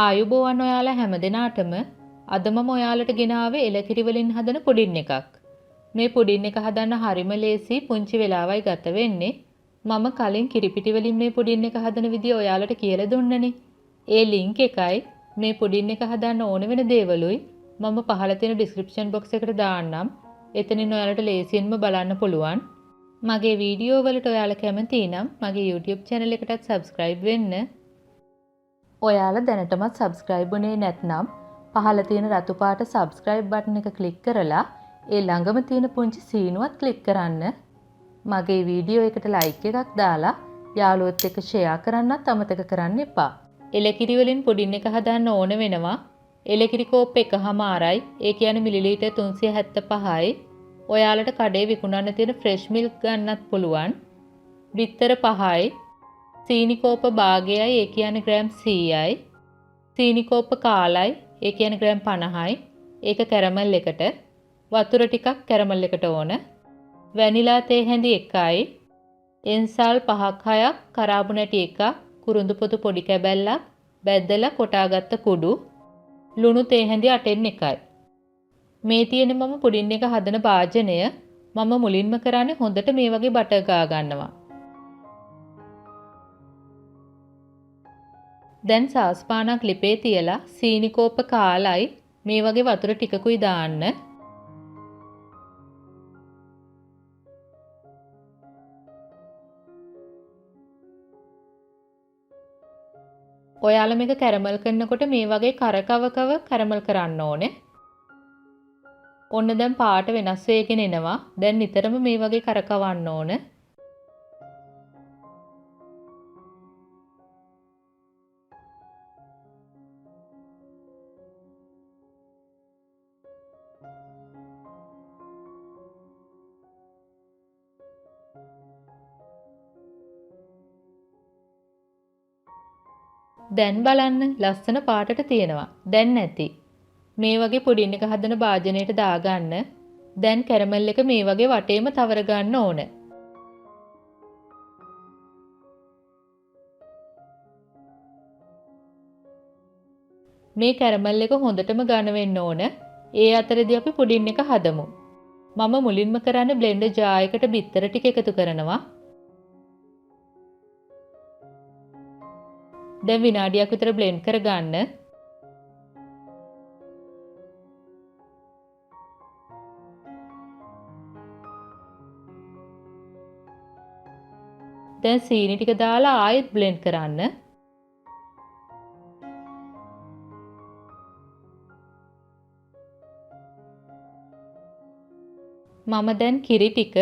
ආයුබෝවන් ඔයාලා හැමදෙනාටම අද මම ඔයාලට ගෙනාවේ එලකිරි වලින් හදන පුඩින් එකක්. මේ පුඩින් එක හදන්න හරිම ලේසි පුංචි වෙලාවයි ගත වෙන්නේ. මම කලින් කිරිපිටි වලින් මේ පුඩින් එක හදන විදිය ඔයාලට කියලා දුන්නනේ. ඒ ලින්ක් එකයි මේ පුඩින් එක හදන්න ඕන වෙන දේවලුයි මම පහළ තියෙන ඩිස්ක්‍රිප්ෂන් බොක්ස් එකට දාන්නම්. එතනින් ඔයාලට ලේසියෙන්ම බලන්න පුළුවන්. මගේ වීඩියෝ වලට ඔයාලා කැමති නම් මගේ YouTube channel එකටත් subscribe වෙන්න. ඔයාලා දැනටමත් subscribe වුණේ නැත්නම් පහළ තියෙන රතු පාට subscribe button එක click කරලා ඒ ළඟම තියෙන පුංචි සීනුවත් click කරන්න. මගේ වීඩියෝ එකට like එකක් දාලා යාළුවොත් එක්ක share කරන්නත් අමතක කරන්න එපා. එලකිරි වලින් පුඩින් එක හදන්න ඕන වෙනවා. එලකිරි කෝප් එකමාරයි. ඒ කියන්නේ මිලිලීටර් 375යි. ඔයාලට කඩේ විකුණන්න තියෙන fresh milk ගන්නත් පුළුවන්. බිත්තර 5යි. සීනි කෝප භාගයයි ඒ කියන්නේ ග්‍රෑම් 100යි. සීනි කෝප කාලයි ඒ කියන්නේ ග්‍රෑම් 50යි. ඒක කැරමල් එකට. වතුර ටිකක් කැරමල් එකට ඕන. වැනිලා තේ හැඳි 1යි. එන්සාල් 5ක් 6ක් කරාබු නැටි 1ක් කුරුඳු පොතු පොඩි කැබැල්ලක් බැද්දලා කොටාගත්ත කුඩු ලුණු තේ හැඳි 8න් 1යි. මේ තියෙන මම පුඩින් එක හදන භාජනය මම මුලින්ම කරන්නේ හොඳට මේ වගේ බටර් ගා ගන්නවා. දැන් සාස්පානක් ලිපේ තියලා සීනි කෝප කාලයි මේ වගේ වතුර ටිකකුයි දාන්න. ඔයාලා මේක කැරමල් කරනකොට මේ වගේ කරකවකව කැරමල් කරන්න ඕනේ. ඔන්න දැන් පාට වෙනස් වෙගෙන එනවා. දැන් නිතරම මේ වගේ කරකවන්න ඕන. දැන් බලන්න ලස්සන පාටට තියෙනවා. දැන් නැති. මේ වගේ පුඩින් එක හදන භාජනයට දාගන්න. දැන් කැරමල් එක මේ වගේ වටේම තවර ගන්න ඕන. මේ කැරමල් එක හොඳටම ඝන වෙන්න ඕන. ඒ අතරදී අපි පුඩින් එක හදමු. මම මුලින්ම කරන්නේ බ්ලෙන්ඩර් ජාර් එකට බිත්තර ටික එකතු කරනවා. දැන් විනාඩියක් විතර බ්ලෙන්ඩ් කරගන්න. දැන් සීනි ටික දාලා ආයෙත් බ්ලෙන්ඩ් කරන්න. මම දැන් කිරි ටික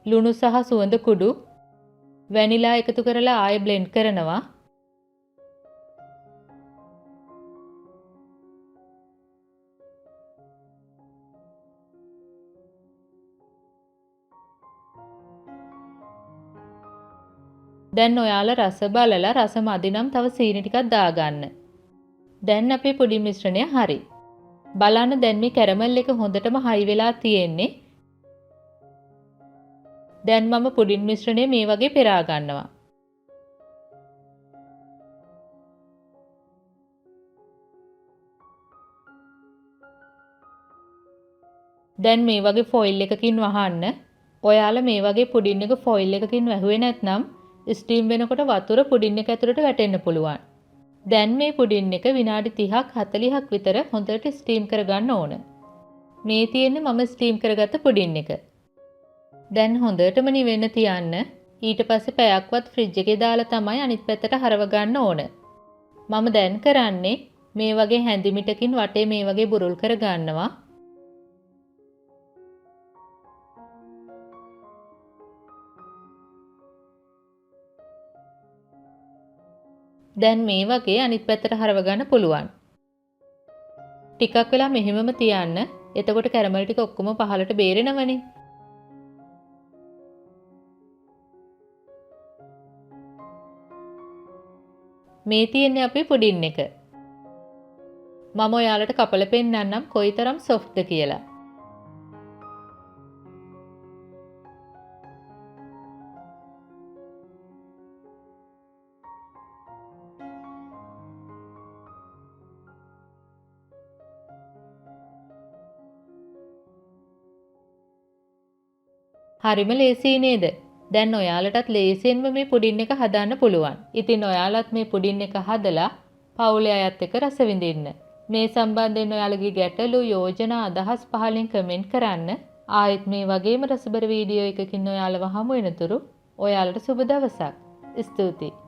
ලුණු සහ සුවඳ කුඩු වැනිලා එකතු කරලා ආයෙ බ්ලෙන්ඩ් කරනවා. දැන් ඔයාලා රස බලලා රස මදි නම් තව සීනි ටිකක් දාගන්න. දැන් අපේ පුඩින් මිශ්‍රණය හරි. බලන්න දැන් මේ කැරමල් එක හොඳටම හයි වෙලා තියෙන්නේ. දැන් මම පුඩින් මිශ්‍රණය මේ වගේ පෙරා ගන්නවා. දැන් මේ වගේ ෆොයිල් එකකින් වහන්න. ඔයාලා මේ වගේ පුඩින් එක ෆොයිල් එකකින් වැහුවේ නැත්නම් ස්ටීම් වෙනකොට වතුර පුඩින් එක ඇතුළට වැටෙන්න පුළුවන්. දැන් මේ පුඩින් එක විනාඩි 30ක් 40ක් විතර හොඳට ස්ටීම් කරගන්න ඕන. මේ තියෙන්නේ මම ස්ටීම් කරගත්ත පුඩින් එක. දැන් හොඳටම නිවෙන්න තියන්න. ඊට පස්සේ පැයක්වත් ෆ්‍රිජ් එකේ දාලා තමයි අනිත් පැත්තට හරව ගන්න ඕන. මම දැන් කරන්නේ මේ වගේ හැඳිමිටකින් වටේ මේ වගේ බුරුල් කර ගන්නවා. දැන් මේ වගේ අනිත් පැත්තට හරව ගන්න පුළුවන්. ටිකක් වෙලා මෙහෙමම තියන්න. එතකොට කැරමල් ටික ඔක්කොම පහළට බේරෙනවනේ. මේ තියෙන්නේ අපේ පුඩින් එක. මම ඔයාලට කපලා පෙන්නන්නම් කොයිතරම් සොෆ්ට්ද කියලා. හරිම ලේසියි නේද? දැන් ඔයාලටත් ලේසියෙන්ම මේ පුඩින් එක හදන්න පුළුවන්. ඉතින් ඔයාලත් මේ පුඩින් එක හදලා පවුලේ අයත් එක්ක රස විඳින්න. මේ සම්බන්ධයෙන් ඔයාලගේ ගැටලු, යෝජනා, අදහස් පහලින් කමෙන්ට් කරන්න. ආයෙත් මේ වගේම රසබර වීඩියෝ එකකින් ඔයාලව හමු වෙනතුරු ඔයාලට සුබ දවසක්. ස්තුතියි.